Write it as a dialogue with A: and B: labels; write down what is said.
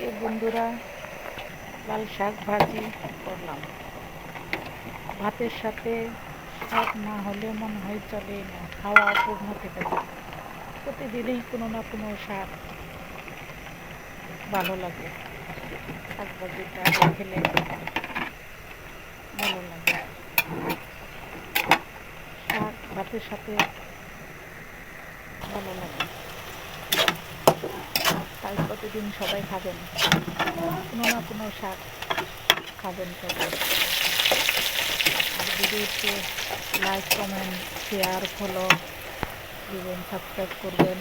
A: আজকে বন্ধুরা লাল শাক ভাজি করলাম। ভাতের সাথে শাক না হলে মনে হয় চলেই না, খাওয়া অপূর্ণ থেকে যায়। প্রতিদিনই কোনো না কোনো শাক ভালো লাগে, শাক ভাজিটা খেলে ভালো লাগে। শাক ভাতের সাথে ভালো লাগে, তাই প্রতিদিন সবাই খাবেন, কোনো না কোনো শাক খাবেন সবাই। আর ভিডিওতে লাইক, কমেন্ট, শেয়ার, ফলো দিবেন, সাবস্ক্রাইব করবেন।